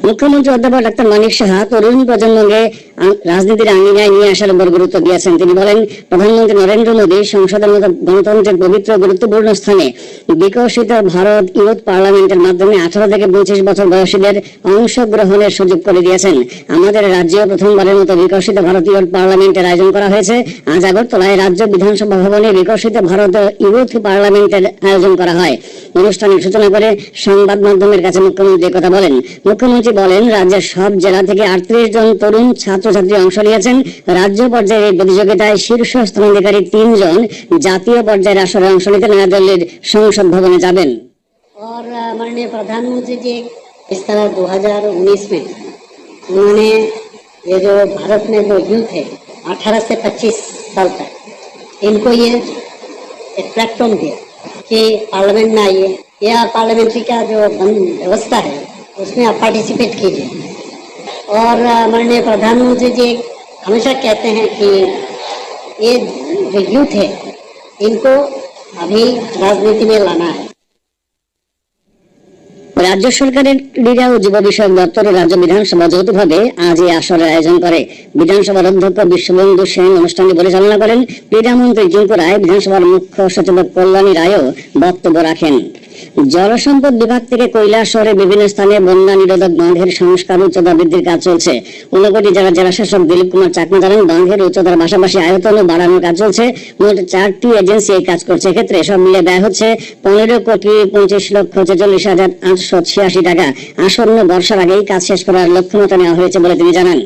মুখ্যমন্ত্রী অধ্যাপক ডাক্তার মানিক সাহা তরুণ প্রজন্মকে রাজনীতির আঙিনায় নিয়ে আসার উপর গুরুত্ব দিয়েছেন। তিনি বলেন, প্রধানমন্ত্রী নরেন্দ্র মোদী সংসদের মতো গণতন্ত্রের পবিত্র গুরুত্বপূর্ণ স্থানে বিকশিত ভারত ইউথ পার্লামেন্টের মাধ্যমে 18 থেকে 25 বছর বয়সীদের অংশগ্রহণের সুযোগ করে দিয়েছেন। আমাদের রাজ্যে প্রথমবারের মতো বিকশিত ভারত ইউথ পার্লামেন্টের আয়োজন করা হয়েছে। আজ আগরতলায় রাজ্য বিধানসভা ভবনে বিকশিত ভারত ইউথ পার্লামেন্টের আয়োজন করা হয়। অনুষ্ঠানের সূচনা করে সংবাদ মাধ্যমের কাছে মুখ্যমন্ত্রী কথা বলেন। মুখ্যমন্ত্রী বলেন, রাজ্যের সব জেলা থেকে 38 জন তরুণ ছাত্রছাত্রী অংশ নিয়েছেন। রাজ্য পর্যায়ে এই প্রতিযোগিতায় শীর্ষ স্থানাধিকারী 3 জন জাতীয় পর্যায়ের আসরে অংশ নিতে নয়াদিল্লির সংসদ ভবনে যাবেন। और माननीय प्रधानमंत्री जी इस तरह 2019 में उन्होंने ये जो भारत में जो यूथ है 18 से 25 साल तक, इनको ये एक प्लेटफॉर्म दिया कि पार्लियामेंट में आइए या पार्लियामेंट्री का जो व्यवस्था है उसमें आप पार्टिसिपेट कीजिए। और माननीय प्रधानमंत्री जी हमेशा कहते हैं कि ये जो यूथ है इनको अभी राजनीति में लाना है। রাজ্য সরকারের ক্রীড়া ও যুব বিষয়ক দপ্তর ও রাজ্য বিধানসভা যৌথভাবে আজ এই আসরের আয়োজন করে। বিধানসভার অধ্যক্ষ বিশ্ববন্ধু সেন অনুষ্ঠানটি পরিচালনা করেন। ক্রীড়ামন্ত্রী জিঙ্কু রায়, বিধানসভার মুখ্য সচিব কল্যাণী রায়ও বক্তব্য রাখেন। জলসম্পদ বিভাগ থেকে কৈলাস শহরের বিভিন্ন স্থানে বন্যা নিরোধক বাঁধের সংস্কার উচ্চতা বৃদ্ধির কাজ চলছে। ঊনকোটি জেলার জেলাশাসক দিলীপ কুমার চাকমা জানান, বাঁধের উচ্চতার পাশাপাশি আয়তনও বাড়ানোর কাজ চলছে। মোট 4টি এজেন্সি এই কাজ করছে। এক্ষেত্রে সব মিলে ব্যয় হচ্ছে 15,25,46,886 টাকা। আসন্ন বর্ষার আগেই কাজ শেষ করার লক্ষ্যমাত্রা নেওয়া হয়েছে বলে তিনি জানান।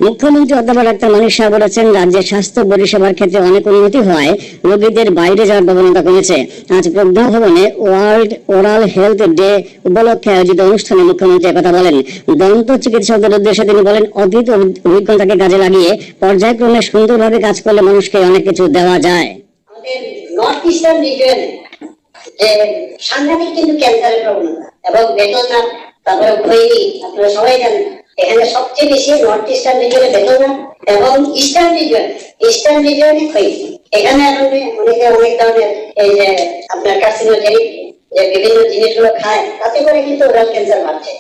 মুখ্যমন্ত্রী অধ্যাপক ডাক্তার মানিক সাহা বলেছেন, রাজ্যের স্বাস্থ্য পরিষেবার ক্ষেত্রে অনেক উন্নতি হওয়ায় রোগীদের বাইরে যাওয়ার প্রবণতা কমেছে। আজ প্রজ্ঞা ভবনে ওয়ার্ল্ড ওরাল হেলথ ডে উপলক্ষে আয়োজিত অনুষ্ঠানে মুখ্যমন্ত্রী কথা বলেন। দন্ত চিকিৎসকদের উদ্দেশ্যে তিনি বলেন, অতীত অভিজ্ঞতাকে কাজে লাগিয়ে পর্যায়ক্রমে সুন্দরভাবে কাজ করলে মানুষকে অনেক কিছু দেওয়া যায়। আমাদের নর্থ ইস্টার্ন রিজিয়নে যে সাংঘাতিক কিন্তু ক্যান্সারের প্রবণতা এবং বেদনা, তারপরে খৈরি, আপনারা সবাই জানেন এখানে সবচেয়ে বেশি নর্থ ইস্টার্ন রিজিয়নে বেদনা এবং ইস্টার্ন রিজিয়নে খৈরি। এখানে অনেকে অনেক ধরনের এই যে আপনার কার্সিনোজেনিক যে বিভিন্ন জিনিসগুলো খায়, তাতে করে কিন্তু ওরাল ক্যান্সার বাড়ছে।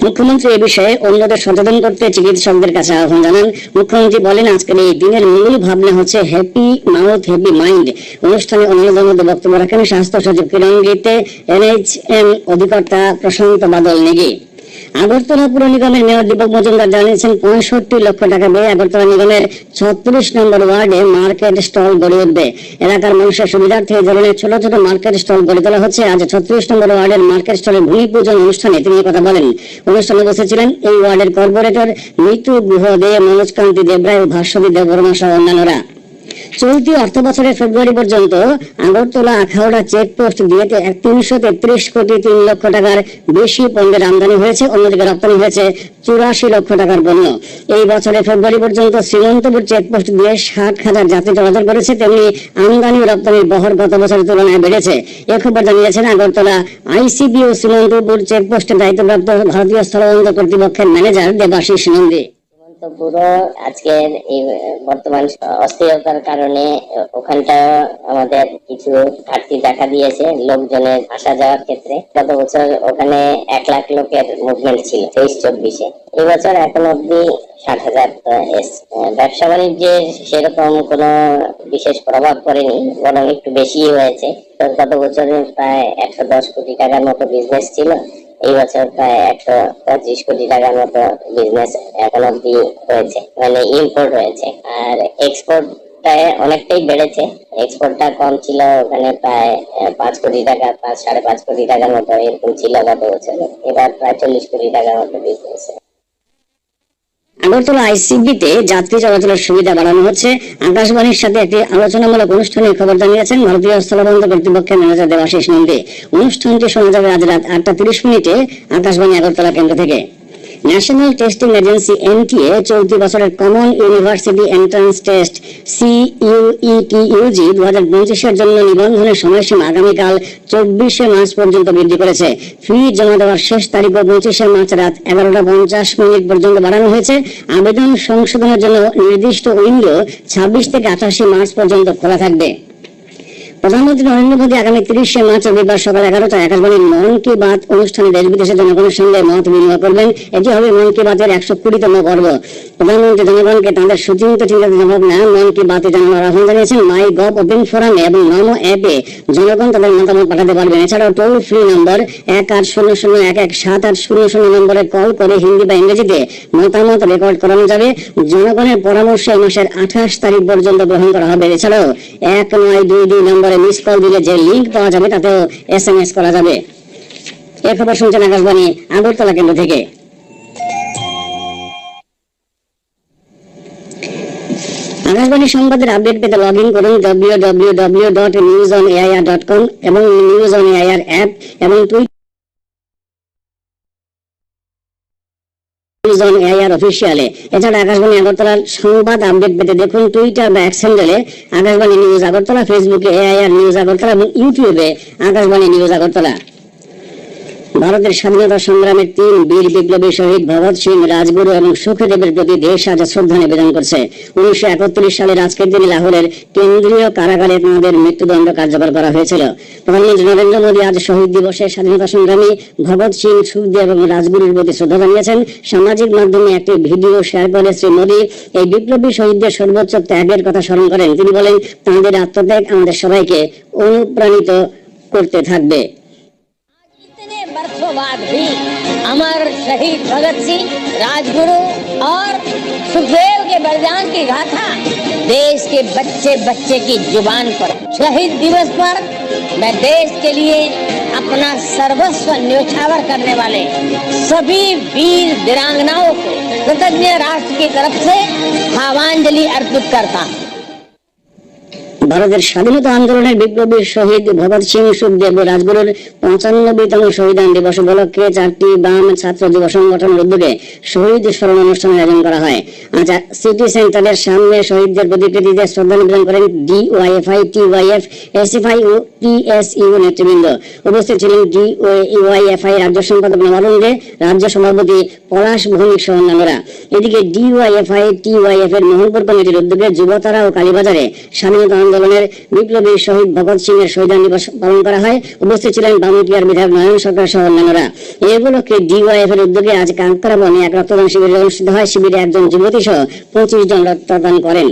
মুখ্যমন্ত্রী এ বিষয়ে অন্যদের সচেতন করতে চিকিৎসকদের কাছে আহ্বান জানান। মুখ্যমন্ত্রী বলেন, আজকের এই দিনের মূল ভাবনা হচ্ছে হ্যাপি মাউথ হ্যাপি মাইন্ড। অনুষ্ঠানে অন্যদের মধ্যে বক্তব্য রাখেন স্বাস্থ্য সচিব কিরণ গীতে, NHM অধিকর্তা প্রশান্ত বাদল নেগি। আগরতলা পুর নিগমের মেয়র দীপক মজুমদার জানিয়েছেন, 65 লক্ষ টাকা ব্যয়ে আগরতলা নিগমের 36 নম্বর ওয়ার্ডে মার্কেট স্টল গড়ে উঠবে। এলাকার মানুষের সুবিধার্থে এই ধরনের ছোট ছোট মার্কেট স্টল গড়ে তোলা হচ্ছে। আজ 36 নম্বর ওয়ার্ডের মার্কেট স্টলের ভূমি পূজন অনুষ্ঠানে তিনি কথা বলেন। অনুষ্ঠানে উপস্থিত ছিলেন এই ওয়ার্ডের কর্পোরেটর মিতু গুহ দে, মনোজ কান্তি দেবরায় ও ভাস্বতী দেববর্মা সহ অন্যান্যরা। চলতি অর্থ বছরের ফেব্রুয়ারি পর্যন্ত আগরতলা আখাউড়া চেকপোস্ট দিয়ে 333 কোটি 3 লক্ষ টাকার বেশি পণ্যের আমদানি হয়েছে। অন্যদিকে রপ্তানি হয়েছে 84 লক্ষ টাকার পণ্য। এই বছরের ফেব্রুয়ারি পর্যন্ত শ্রীমন্তপুর চেকপোস্ট দিয়ে 60,000 যাত্রী চলাচল করেছে। তেমনি আমদানি ও রপ্তানির বহর গত বছরের তুলনায় বেড়েছে। এ খবর জানিয়েছেন আগরতলা ICB ও শ্রীমন্তপুর চেকপোস্টের দায়িত্বপ্রাপ্ত ভারতীয় স্থলবন্দর কর্তৃপক্ষের ম্যানেজার দেবাশিস নন্দী। পুরো আজকের এই বর্তমান অস্থিরতার কারণে ওখানটা আমাদের কিছু ঘাটতি দেখা দিয়েছে লোকজনের আসা যাওয়ার ক্ষেত্রে। গত বছর ওখানে 1 লাখ লোকের মুভমেন্ট ছিল 23-24-এ। এই বছর এখন অব্দি 60,000 ব্যবসা বাণিজ্যে সেরকম কোনো বিশেষ প্রভাব পড়েনি, বরং একটু বেশি হয়েছে। গত বছরে প্রায় 110 কোটি টাকার মতো বিজনেস ছিল। এই বছর প্রায় 125 কোটি টাকার মতো বিজনেস এখন অব্দি হয়েছে, মানে ইম্পোর্ট হয়েছে। আর এক্সপোর্টটা অনেকটাই বেড়েছে। এক্সপোর্টটা কম ছিল, ওখানে প্রায় 5 কোটি টাকা, 5-5.5 কোটি টাকার মতো এরকম ছিল গত বছরে। এবার প্রায় 40 কোটি টাকার মতো বিজনেস। আগরতলা ICB-তে যাত্রী চলাচলের সুবিধা বাড়ানো হচ্ছে। আকাশবাণীর সাথে একটি আলোচনামূলক অনুষ্ঠানে খবর জানিয়েছেন ভারতীয় স্থলবন্দর কর্তৃপক্ষের ম্যানেজার দেবাশিস নন্দী। অনুষ্ঠানটি শোনা যাবে আজ রাত 8:30 আকাশবাণী আগরতলা কেন্দ্র থেকে। ন্যাশনাল টেস্টিং এজেন্সি NTA চলতি বছরের common university entrance test CUET-UG 2025-এর জন্য নিবন্ধনের সময়সীমা আগামীকাল 24শে মার্চ পর্যন্ত বৃদ্ধি করেছে। ফি জমা দেওয়ার শেষ তারিখও 25শে মার্চ রাত 11:50 পর্যন্ত বাড়ানো হয়েছে। আবেদন সংশোধনের জন্য নির্দিষ্ট উইন্ডো 26 থেকে 28 মার্চ পর্যন্ত খোলা থাকবে। প্রধানমন্ত্রী নরেন্দ্র মোদী আগামী 30শে মার্চ রবিবার সকাল 11টায় আকাশবাণীর মন কি বাত অনুষ্ঠানে দেশ বিদেশের জনগণের সঙ্গে মত বিনিময় করবেন। এটি হবে মন কি বাতের 120তম পর্ব। প্রধানমন্ত্রী জনগণকে তাদের সুচিন্তিত চিন্তার ভাবনা মন কি বাতে জানানোর আহ্বান জানিয়েছেন। মাই গভ ওপেন ফোরামে এবং নমো অ্যাপে জনগণ তাদের মতামত পাঠাতে পারবেন। এছাড়াও টোল ফ্রি নম্বর 1800117800 নম্বরে কল করে হিন্দি বা ইংরেজিতে মতামত রেকর্ড করানো যাবে। জনগণের পরামর্শ এই মাসের 28 তারিখ পর্যন্ত গ্রহণ করা হবে। এছাড়াও 1922 নম্বরে মিস কল দিলে যে লিঙ্ক পাওয়া যাবে তাতেও SMS করা যাবে। এই খবর শুনছেন আকাশবাণী আগরতলা কেন্দ্র থেকে। আকাশবাণী সংবাদের আপডেট পেতে লগ ইন করুন www.newsonair.com এবং নিউজ অন এআইআর অ্যাপ এবং নিউজ অন এআইআর অফিসিয়ালে। এছাড়া আকাশবাণী আগরতলার সংবাদ আপডেট পেতে দেখুন টুইটার বা এক্স হ্যান্ডেলে আকাশবাণী নিউজ আগরতলা, ফেসবুকে এআইআর নিউজ আগরতলা এবং ইউটিউবে আকাশবাণী নিউজ আগরতলা। ভারতের স্বাধীনতা সংগ্রামের 3 বীর বিপ্লবী শহীদ ভগৎ সিং, রাজগুরু এবং সুখদেবের প্রতি দেশ আজ শ্রদ্ধা নিবেদন করছে। 1931 সালের আজকের দিনে লাহোরের কেন্দ্রীয় কারাগারে তাঁদের মৃত্যুদণ্ড কার্যকর করা হয়েছিল। প্রধানমন্ত্রী নরেন্দ্র মোদী আজ শহীদ দিবসে স্বাধীনতা সংগ্রামী ভগৎ সিং, সুখদেব এবং রাজগুরুর প্রতি শ্রদ্ধা জানিয়েছেন। সামাজিক মাধ্যমে একটি ভিডিও শেয়ার করে শ্রী মোদী এই বিপ্লবী শহীদদের সর্বোচ্চ ত্যাগের কথা স্মরণ করেন। তিনি বলেন, তাঁদের আত্মত্যাগ আমাদের সবাইকে অনুপ্রাণিত করতে থাকবে। बरसों बाद भी अमर शहीद भगत सिंह, राजगुरु और सुखदेव के बलिदान की गाथा देश के बच्चे बच्चे की जुबान पर। शहीद दिवस पर मैं देश के लिए अपना सर्वस्व न्यौछावर करने वाले सभी वीर वीरांगनाओं को कृतज्ञ राष्ट्र की तरफ से भावांजलि अर्पित करता हूँ। ভারতের স্বাধীনতা আন্দোলনের বিপ্লবী শহীদ ভগৎ সিং, সুখদেব ও রাজগুরুর 95তম শহীদান দিবস উপলক্ষে 4টি বাম ছাত্র যুব সংগঠনের উদ্যোগে শহীদ স্মরণ অনুষ্ঠানের আয়োজন করা হয়। আজ সিটি সেন্টারের সামনে শহীদদের প্রতিকৃতিতে শ্রদ্ধা নিবেদন করেন ডিওয়াইএফআই, টিওয়াইএফ, এসএফআই ও টিএসইউ নেতৃবৃন্দ। উপস্থিত ছিলেন ডিওয়াইএফআই রাজ্য সম্পাদক নবারুণ দে, রাজ্য সভাপতি পলাশ ভৌমিক সহ অন্যান্যরা। এদিকে ডিওয়াইএফআই, টিওয়াইএফ এর মোহনপুর কমিটির উদ্যোগে যুবতারা ও কালীবাজারে স্বাধীনতা আন্দোলনের বিপ্লবী শহীদ ভগৎ সিং এর শহীদান দিবস পালন করা হয়। উপস্থিত ছিলেন বামুটিয়ার বিধায়ক নয়ন সরকার সহ অন্যান্যরা। এই উপলক্ষে ডিওয়াইএফ এর উদ্যোগে আজ কাঙ্করাবনে এক রক্তদান শিবির অনুষ্ঠিত হয়। শিবিরে একজন যুবতী সহ 25 জন রক্তদান করেন।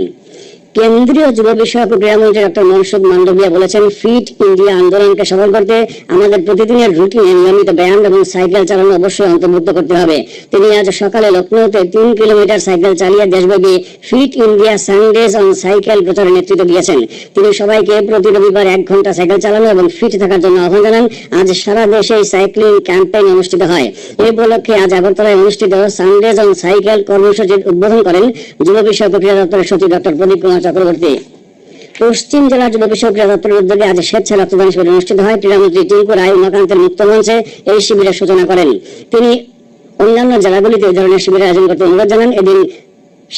কেন্দ্রীয় যুব বিষয়ক ক্রীড়ামন্ত্রী ডক্টর মনসুখ মান্ডভিয়া বলেছেন, ফিট ইন্ডিয়া আন্দোলনকে সফল করতে আমাদের প্রতিদিনের রুটিনে নিয়মিত ব্যায়াম এবং সাইকেল চালানো অবশ্যই অন্তর্ভুক্ত করতে হবে। তিনি আজ সকালে লখনৌতে 3 কিলোমিটার সাইকেল চালিয়ে দেশব্যাপী fit India Sundays on cycle প্রচারে নেতৃত্ব দিয়েছেন। তিনি সবাইকে প্রতি রবিবার 1 ঘন্টা সাইকেল চালানো এবং ফিট থাকার জন্য আহ্বান জানান। আজ সারা দেশে সাইক্লিং ক্যাম্পেইন অনুষ্ঠিত হয়। এই উপলক্ষে আজ আগরতলায় অনুষ্ঠিত সানডেজ অন সাইকেল কর্মসূচির উদ্বোধন করেন যুব বিষয়ক ক্রীড়া দপ্তরের সচিব ডক্টর প্রদীপ কুমার চক্রবর্তী। পশ্চিম জেলা যুব বিষয়ক ক্রীড়া দপ্তরের উদ্যোগে আজ স্বেচ্ছা রক্তদান শিবির অনুষ্ঠিত হয়। ক্রীড়ামন্ত্রী টিঙ্কু রায় উমাকান্তের মুক্ত মঞ্চে এই শিবিরের সূচনা করেন। তিনি অন্যান্য জেলাগুলিতে এই ধরনের শিবিরের আয়োজন করতে অনুরোধ জানান। এদিন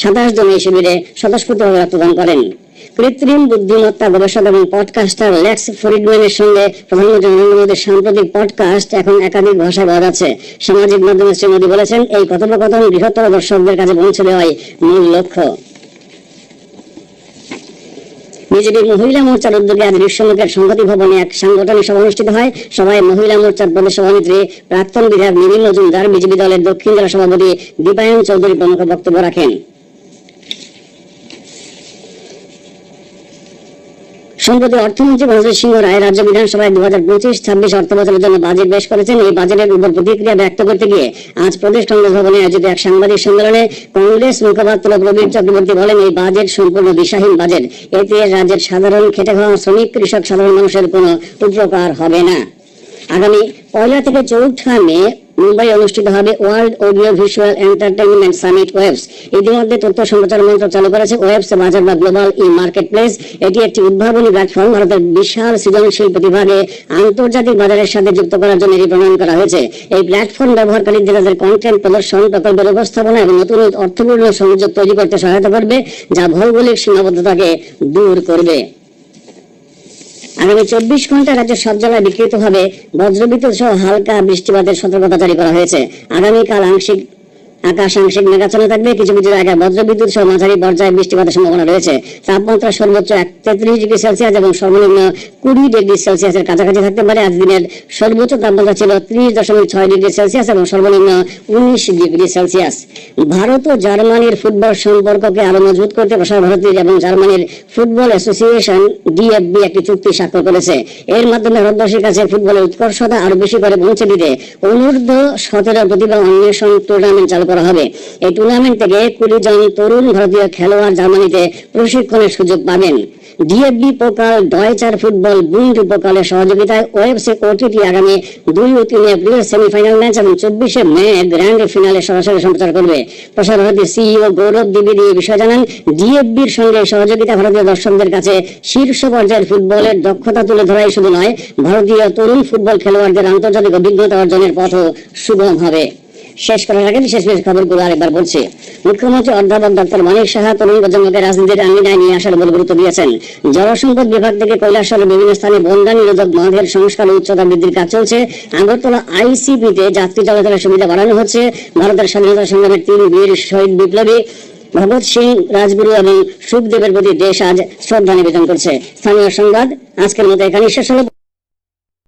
27 জন এই শিবিরে স্বতঃস্ফূর্তভাবে রক্তদান করেন। কৃত্রিম বুদ্ধিমত্তা গবেষক এবং পডকাস্টার লেক্স ফ্রিডম্যানের সঙ্গে প্রধানমন্ত্রী নরেন্দ্র মোদীর সাম্প্রতিক পডকাস্ট এখন একাধিক ভাষায় পাওয়া যাচ্ছে। সামাজিক মাধ্যমে শ্রী মোদী বলেছেন, এই কথোপকথন বৃহত্তর দর্শকদের কাছে পৌঁছে দেওয়াই মূল লক্ষ্য। বিজেপি মহিলা মোর্চার উদ্যোগে আজ বিশ্বমুখের সংহতি ভবনে এক সাংগঠনিক সভা অনুষ্ঠিত হয়। সভায় মহিলা মোর্চার প্রদেশ সভানেত্রী প্রাক্তন বিধায়ক নিবিন মজুমদার, বিজেপি দলের দক্ষিণ জেলা সভাপতি দীপায়ন চৌধুরী প্রমুখ বক্তব্য রাখেন। সম্প্রতি অর্থমন্ত্রী মনোজ সিংহ রায় রাজ্য বিধানসভায় 2025-26 অর্থ বছরের জন্য বাজেট পেশ করেছেন। এই বাজেটের উপর প্রতিক্রিয়া ব্যক্ত করতে গিয়ে আজ প্রদেশ কংগ্রেস ভবনে আয়োজিত এক সাংবাদিক সম্মেলনে কংগ্রেস মুখপাত্র প্রবীর চক্রবর্তী বলেন, এই বাজেট সম্পূর্ণ দিশাহীন বাজেট। এতে রাজ্যের সাধারণ খেটে খাওয়া শ্রমিক, কৃষক, সাধারণ মানুষের কোনো উপকার হবে না। আগামী 1 থেকে 4 মে মুম্বাই অনুষ্ঠিত হবে world audio visual entertainment summit WAVES. ইতিমধ্যে তথ্য সম্প্রচার মন্ত্রক চালু করেছে ওয়েবস বাজার বা গ্লোবাল ই মার্কেট প্লেস। এটি একটি উদ্ভাবনী প্ল্যাটফর্ম। ভারতের বিশাল সৃজনশীল প্রতিভাকে আন্তর্জাতিক বাজারের সাথে যুক্ত করার জন্য এটি প্রণয়ন করা হয়েছে। এই প্ল্যাটফর্ম ব্যবহারকারীদের তাদের কন্টেন্ট প্রদর্শন, প্রকল্পের উপস্থাপনা এবং নতুন অর্থপূর্ণ সংযোগ তৈরি করতে সহায়তা করবে, যা ভৌগোলিক সীমাবদ্ধতাকে দূর করবে। আগামী 24 ঘন্টা রাজ্যের সব জেলায় বিক্ষিপ্ত হবে বজ্রবিদ্যুৎ সহ হালকা বৃষ্টিপাতের সতর্কতা জারি করা হয়েছে। আগামীকাল আংশিক আকাশ আংশিক মেঘাচ্ছন্ন থাকবে, কিছু কিছু জায়গায় বজ্রবিদ্যুৎ সহ মাঝারি পর্যায়ে বৃষ্টিপাতের সম্ভাবনা রয়েছে। তাপমাত্রা সর্বোচ্চ 33 ডিগ্রি সেলসিয়াস এবং সর্বনিম্ন 20 ডিগ্রি সেলসিয়াসের কাছাকাছি থাকতে পারে। আজ দিনের সর্বোচ্চ তাপমাত্রা ছিল 30.6 ডিগ্রি সেলসিয়াস এবং সর্বনিম্ন 19 ডিগ্রি সেলসিয়াস। ভারত ও জার্মানির ফুটবল সম্পর্ককে আরো মজবুত করতে প্রসার ভারতী এবং জার্মানির ফুটবল অ্যাসোসিয়েশন DFB একটি চুক্তি স্বাক্ষর করেছে। এর মাধ্যমে ভারতবাসীর কাছে ফুটবলের উৎকর্ষতা আরো বেশি করে পৌঁছে দিতে অনূর্ধ্ব-17 প্রতিভা অন্বেষণ টুর্নামেন্ট চালু করা হবে। এই টুর্নামেন্ট থেকে 20 জন তরুণ ভারতীয় খেলোয়াড় জার্মানিতে প্রশিক্ষণের সুযোগ পাবেন। DFB পোকাল ডয়চার ফুটবল বুন্ড পোকালের সহযোগিতায় ওএফসি OTT আগামী 2 ও 3 এপ্রিল সেমিফাইনাল ম্যাচ এবং 24 মে গ্র্যান্ড ফিনালে সরাসরি সম্প্রচার করবে। প্রসার ভারতী CEO গৌরব দ্বিবেদী এই বিষয়ে জানান, DFBর সঙ্গে সহযোগিতা ভারতীয় দর্শকদের কাছে শীর্ষ পর্যায়ের ফুটবলের দক্ষতা তুলে ধরাই শুধু নয়, ভারতীয় তরুণ ফুটবল খেলোয়াড়দের আন্তর্জাতিক অভিজ্ঞতা অর্জনের পথও সুগম হবে। শেষ করার আগে বিশেষ খবরগুলো আরেকবার বলছি। মুখ্যমন্ত্রী অধ্যাপক ডক্টর মানিক সাহা তরুণ প্রজন্মকে রাজনীতির আঙ্গিনায় নিয়ে আসার উপর গুরুত্ব দিয়েছেন। জলসম্পদ বিভাগ থেকে কৈলাসহরের বিভিন্ন স্থানে বন্যা নিরোধক বাঁধের সংস্কার ও উচ্চতা বৃদ্ধির কাজ চলছে। আগরতলা ICP-তে যাত্রী চলাচলের সুবিধা বাড়ানো হচ্ছে। ভারতের স্বাধীনতা সংগ্রামের 3 বীর শহীদ বিপ্লবী ভগৎ সিং, রাজগুরু এবং সুখদেবের প্রতি দেশ আজ শ্রদ্ধা নিবেদন করছে। স্থানীয় সংবাদ আজকের মতো এখানে শেষ হলো।